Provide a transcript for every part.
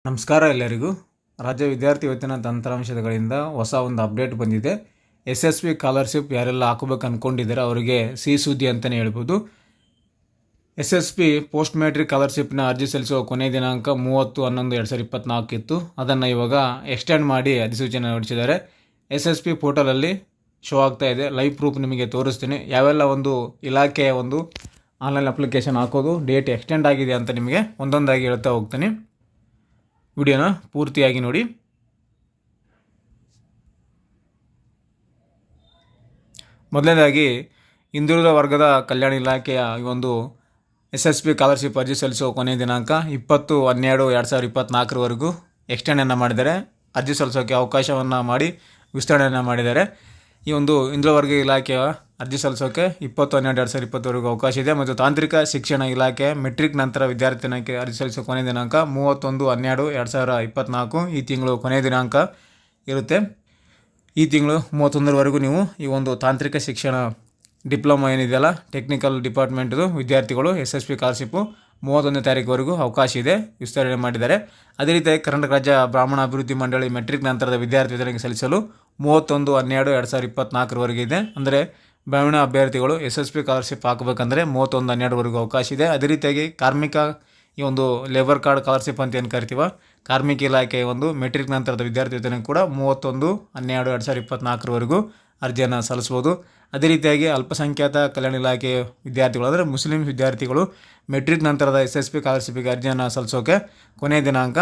ನಮಸ್ಕಾರ ಎಲ್ಲರಿಗೂ. ರಾಜ್ಯ ವಿದ್ಯಾರ್ಥಿ ವೇತನ ತಂತ್ರಾಂಶಗಳಿಂದ ಹೊಸ ಒಂದು ಅಪ್ಡೇಟ್ ಬಂದಿದೆ. SSB ಸ್ಕಾಲರ್ಶಿಪ್ ಯಾರೆಲ್ಲ ಹಾಕೋಬೇಕು ಅಂದ್ಕೊಂಡಿದ್ದಾರೆ ಅವರಿಗೆ ಸಿಹಿ ಸುದ್ದಿ ಅಂತಲೇ ಹೇಳ್ಬೋದು. SSB ಪೋಸ್ಟ್ ಮ್ಯಾಟ್ರಿಕ್ ಸ್ಕಾಲರ್ಶಿಪ್ನ ಅರ್ಜಿ ಸಲ್ಲಿಸುವ ಕೊನೆಯ ದಿನಾಂಕ 30/11/2024 ಇತ್ತು. ಅದನ್ನು ಇವಾಗ ಎಕ್ಸ್ಟೆಂಡ್ ಮಾಡಿ ಅಧಿಸೂಚನೆ ಹೊರಡಿಸಿದ್ದಾರೆ. SSB ಪೋರ್ಟಲಲ್ಲಿ ಶೋ ಆಗ್ತಾ ಇದೆ. ಲೈವ್ ಪ್ರೂಫ್ ನಿಮಗೆ ತೋರಿಸ್ತೀನಿ. ಯಾವೆಲ್ಲ ಒಂದು ಇಲಾಖೆಯ ಒಂದು ಆನ್ಲೈನ್ ಅಪ್ಲಿಕೇಶನ್ ಹಾಕೋದು ಡೇಟ್ ಎಕ್ಸ್ಟೆಂಡ್ ಆಗಿದೆ ಅಂತ ನಿಮಗೆ ಒಂದೊಂದಾಗಿ ಹೇಳ್ತಾ ಹೋಗ್ತೀನಿ. ವಿಡಿಯೋನ ಪೂರ್ತಿಯಾಗಿ ನೋಡಿ. ಮೊದಲನೇದಾಗಿ ಹಿಂದುಳಿದ ವರ್ಗದ ಕಲ್ಯಾಣ ಇಲಾಖೆಯ ಈ ಒಂದು SSB ಸ್ಕಾಲರ್ಶಿಪ್ ಅರ್ಜಿ ಸಲ್ಲಿಸುವ ಕೊನೆಯ ದಿನಾಂಕ 20/12/2024 ಎಕ್ಸ್ಟೆಂಡನ್ನು ಮಾಡಿದ್ದಾರೆ. ಅರ್ಜಿ ಸಲ್ಲಿಸೋಕ್ಕೆ ಅವಕಾಶವನ್ನು ಮಾಡಿ ವಿಸ್ತರಣೆಯನ್ನು ಮಾಡಿದ್ದಾರೆ. ಈ ಒಂದು ಹಿಂದುಳಿದ ವರ್ಗ ಇಲಾಖೆಯ ಅರ್ಜಿ ಸಲ್ಲಿಸೋಕ್ಕೆ 20/12/2024 ಅವಕಾಶ ಇದೆ. ಮತ್ತು ತಾಂತ್ರಿಕ ಶಿಕ್ಷಣ ಇಲಾಖೆ ಮೆಟ್ರಿಕ್ ನಂತರ ವಿದ್ಯಾರ್ಥಿನಿಗೆ ಅರ್ಜಿ ಸಲ್ಲಿಸುವ ಕೊನೆಯ ದಿನಾಂಕ 31/12/2024 ಈ ತಿಂಗಳು ಕೊನೆಯ ದಿನಾಂಕ ಇರುತ್ತೆ. ಈ ತಿಂಗಳು 31ರವರೆಗೂ ನೀವು ಈ ಒಂದು ತಾಂತ್ರಿಕ ಶಿಕ್ಷಣ ಡಿಪ್ಲೊಮಾ ಏನಿದೆಯಲ್ಲ, ಟೆಕ್ನಿಕಲ್ ಡಿಪಾರ್ಟ್ಮೆಂಟ್ದು ವಿದ್ಯಾರ್ಥಿಗಳು SSB ಸ್ಕಾಲರ್ಶಿಪ್ಪು 31ನೇ ತಾರೀಕುವರೆಗೂ ಅವಕಾಶ ಇದೆ, ವಿಸ್ತರಣೆ ಮಾಡಿದ್ದಾರೆ. ಅದೇ ರೀತಿಯಾಗಿ ಕರ್ನಾಟಕ ರಾಜ್ಯ ಬ್ರಾಹ್ಮಣ ಅಭಿವೃದ್ಧಿ ಮಂಡಳಿ ಮೆಟ್ರಿಕ್ ನಂತರದ ವಿದ್ಯಾರ್ಥಿ ವೇತನಕ್ಕೆ ಸಲ್ಲಿಸಲು 31/12/2024 ಇದೆ. ಅಂದರೆ ಬ್ರಾಹ್ಮಣ ಅಭ್ಯರ್ಥಿಗಳು SSB ಸ್ಕಾಲರ್ಶಿಪ್ ಹಾಕಬೇಕಂದ್ರೆ 31/12 ಅವಕಾಶ ಇದೆ. ಅದೇ ರೀತಿಯಾಗಿ ಕಾರ್ಮಿಕ ಈ ಒಂದು ಲೇಬರ್ ಕಾರ್ಡ್ ಸ್ಕಾಲರ್ಶಿಪ್ ಅಂತ ಏನು ಕರಿತೀವ, ಕಾರ್ಮಿಕ ಇಲಾಖೆಯ ಒಂದು ಮೆಟ್ರಿಕ್ ನಂತರದ ವಿದ್ಯಾರ್ಥಿ ವೇತನಕ್ಕೆ ಕೂಡ 31/12/2024 ಅರ್ಜಿಯನ್ನು ಸಲ್ಲಿಸ್ಬೋದು. ಅದೇ ರೀತಿಯಾಗಿ ಅಲ್ಪಸಂಖ್ಯಾತ ಕಲ್ಯಾಣ ಇಲಾಖೆಯ ವಿದ್ಯಾರ್ಥಿಗಳು ಅಂದರೆ ಮುಸ್ಲಿಂ ವಿದ್ಯಾರ್ಥಿಗಳು ಮೆಟ್ರಿಕ್ ನಂತರದ SSB ಸ್ಕಾಲರ್ಶಿಪ್ಗೆ ಅರ್ಜಿಯನ್ನು ಸಲ್ಲಿಸೋಕೆ ಕೊನೆಯ ದಿನಾಂಕ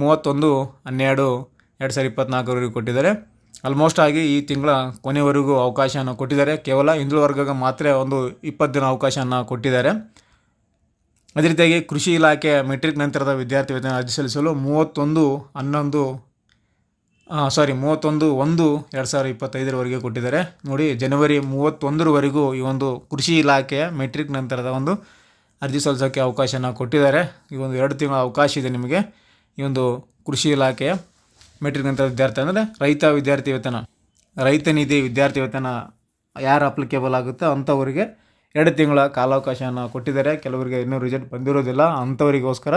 31/12/2024 ಕೊಟ್ಟಿದ್ದಾರೆ. ಆಲ್ಮೋಸ್ಟ್ ಆಗಿ ಈ ತಿಂಗಳ ಕೊನೆಯವರೆಗೂ ಅವಕಾಶವನ್ನು ಕೊಟ್ಟಿದ್ದಾರೆ. ಕೇವಲ ಹಿಂದುಳಿದ ವರ್ಗಕ್ಕೆ ಮಾತ್ರ ಒಂದು 20 ದಿನ ಅವಕಾಶವನ್ನು ಕೊಟ್ಟಿದ್ದಾರೆ. ಅದೇ ರೀತಿಯಾಗಿ ಕೃಷಿ ಇಲಾಖೆ ಮೆಟ್ರಿಕ್ ನಂತರದ ವಿದ್ಯಾರ್ಥಿ ವೇತನ ಅರ್ಜಿ ಸಲ್ಲಿಸಲು 31/1/2025 ಕೊಟ್ಟಿದ್ದಾರೆ. ನೋಡಿ, ಜನವರಿ 31ರವರೆಗೂ ಈ ಒಂದು ಕೃಷಿ ಇಲಾಖೆಯ ಮೆಟ್ರಿಕ್ ನಂತರದ ಒಂದು ಅರ್ಜಿ ಸಲ್ಲಿಸೋಕ್ಕೆ ಅವಕಾಶನ ಕೊಟ್ಟಿದ್ದಾರೆ. ಈ ಒಂದು 2 ತಿಂಗಳ ಅವಕಾಶ ಇದೆ ನಿಮಗೆ. ಈ ಒಂದು ಕೃಷಿ ಇಲಾಖೆಯ ಮೆಟ್ರಿಕ್ ನಂತರ ವಿದ್ಯಾರ್ಥಿ ಅಂದರೆ ರೈತ ನಿಧಿ ವಿದ್ಯಾರ್ಥಿ ವೇತನ ಯಾರು ಅಪ್ಲಿಕೇಬಲ್ ಆಗುತ್ತೋ ಅಂಥವರಿಗೆ 2 ತಿಂಗಳ ಕಾಲಾವಕಾಶವನ್ನು ಕೊಟ್ಟಿದ್ದಾರೆ. ಕೆಲವರಿಗೆ ಇನ್ನೂ ರಿಸಲ್ಟ್ ಬಂದಿರೋದಿಲ್ಲ, ಅಂಥವರಿಗೋಸ್ಕರ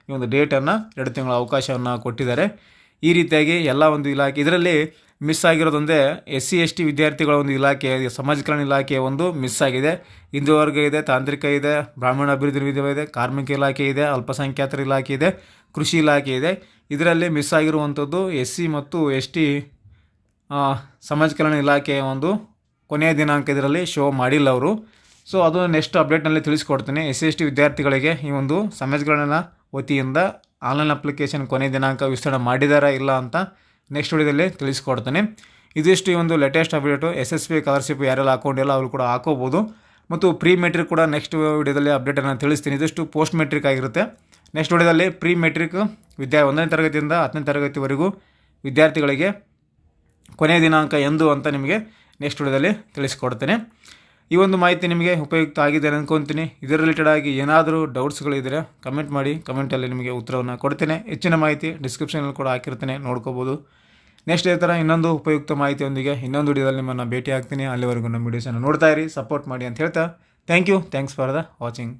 ಈ ಒಂದು ಡೇಟನ್ನು 2 ತಿಂಗಳ ಅವಕಾಶವನ್ನು ಕೊಟ್ಟಿದ್ದಾರೆ. ಈ ರೀತಿಯಾಗಿ ಎಲ್ಲ ಒಂದು ಇಲಾಖೆ ಇದರಲ್ಲಿ ಮಿಸ್ ಆಗಿರೋದೊಂದೇ SC/ST ವಿದ್ಯಾರ್ಥಿಗಳ ಒಂದು ಇಲಾಖೆ, ಸಮಾಜ ಕಲ್ಯಾಣ ಇಲಾಖೆಯ ಒಂದು ಮಿಸ್ ಆಗಿದೆ. ಹಿಂದುಳಿದ ವರ್ಗ ಇದೆ, ತಾಂತ್ರಿಕ ಇದೆ, ಬ್ರಾಹ್ಮಣ ಅಭಿವೃದ್ಧಿ ಇದೆ, ಕಾರ್ಮಿಕ ಇಲಾಖೆ ಇದೆ, ಅಲ್ಪಸಂಖ್ಯಾತರ ಇಲಾಖೆ ಇದೆ, ಕೃಷಿ ಇಲಾಖೆ ಇದೆ. ಇದರಲ್ಲಿ ಮಿಸ್ ಆಗಿರುವಂಥದ್ದು SC ಮತ್ತು ST ಸಮಾಜ ಕಲ್ಯಾಣ ಇಲಾಖೆಯ ಒಂದು ಕೊನೆಯ ದಿನಾಂಕ ಇದರಲ್ಲಿ ಶೋ ಮಾಡಿಲ್ಲ ಅವರು. ಸೊ ಅದು ನೆಕ್ಸ್ಟ್ ಅಪ್ಡೇಟ್ನಲ್ಲಿ ತಿಳಿಸ್ಕೊಡ್ತೀನಿ. SC/ST ವಿದ್ಯಾರ್ಥಿಗಳಿಗೆ ಈ ಒಂದು ಸಮಾಜ ಕಲ್ಯಾಣ ವತಿಯಿಂದ ಆನ್ಲೈನ್ ಅಪ್ಲಿಕೇಶನ್ ಕೊನೆಯ ದಿನಾಂಕ ವಿಸ್ತರಣೆ ಮಾಡಿದಾರಾ ಇಲ್ಲ ಅಂತ ನೆಕ್ಸ್ಟ್ ವಿಡಿಯೋದಲ್ಲಿ ತಿಳಿಸ್ಕೊಡ್ತೀನಿ. ಇದಿಷ್ಟು ಈ ಒಂದು ಲೇಟೆಸ್ಟ್ ಅಪ್ಡೇಟು. SSB ಸ್ಕಾಲರ್ಶಿಪ್ ಯಾರೆಲ್ಲ ಹಾಕೊಂಡಿಲ್ಲ ಅವರು ಕೂಡ ಹಾಕೋಬೋದು. ಮತ್ತು ಪ್ರೀ ಮೆಟ್ರಿಕ್ ಕೂಡ ನೆಕ್ಸ್ಟ್ ವಿಡಿಯೋದಲ್ಲಿ ಅಪ್ಡೇಟನ್ನು ತಿಳಿಸ್ತೀನಿ. ಇದಿಷ್ಟು ಪೋಸ್ಟ್ ಮೆಟ್ರಿಕ್ ಆಗಿರುತ್ತೆ. ನೆಕ್ಸ್ಟ್ ವಿಡಿಯೋದಲ್ಲಿ ಪ್ರೀ ಮೆಟ್ರಿಕ್ 1ನೇ ತರಗತಿಯಿಂದ 10ನೇ ತರಗತಿವರೆಗೂ ವಿದ್ಯಾರ್ಥಿಗಳಿಗೆ ಕೊನೆಯ ದಿನಾಂಕ ಎಂದು ಅಂತ ನಿಮಗೆ ನೆಕ್ಸ್ಟ್ ವಿಡಿಯೋದಲ್ಲಿ ತಿಳಿಸ್ಕೊಡ್ತೇನೆ. ಈ ಒಂದು ಮಾಹಿತಿ ನಿಮಗೆ ಉಪಯುಕ್ತ ಆಗಿದೆ ಅಂದ್ಕೊತೀನಿ. ಇದರ ರಿಲೇಟೆಡ್ ಆಗಿ ಏನಾದರೂ ಡೌಟ್ಸ್ಗಳಿದ್ದರೆ ಕಮೆಂಟ್ ಮಾಡಿ, ಕಮೆಂಟಲ್ಲಿ ನಿಮಗೆ ಉತ್ತರವನ್ನು ಕೊಡ್ತೇನೆ. ಹೆಚ್ಚಿನ ಮಾಹಿತಿ ಡಿಸ್ಕ್ರಿಪ್ಷನಲ್ಲಿ ಕೂಡ ಹಾಕಿರ್ತೇನೆ, ನೋಡ್ಕೋಬೋದು. ನೆಕ್ಸ್ಟ್ ಈ ಥರ ಇನ್ನೊಂದು ಉಪಯುಕ್ತ ಮಾಹಿತಿಯೊಂದಿಗೆ ಇನ್ನೊಂದು ವಿಡಿಯೋದಲ್ಲಿ ನಿಮ್ಮನ್ನು ಭೇಟಿ ಆಗ್ತೀನಿ. ಅಲ್ಲಿವರೆಗೂ ನಮ್ಮ ವಿಡಿಯೋಸನ್ನು ನೋಡ್ತಾ ಇರಿ, ಸಪೋರ್ಟ್ ಮಾಡಿ ಅಂತ ಹೇಳ್ತಾ ಥ್ಯಾಂಕ್ಸ್ ಫಾರ್ ದ ವಾಚಿಂಗ್.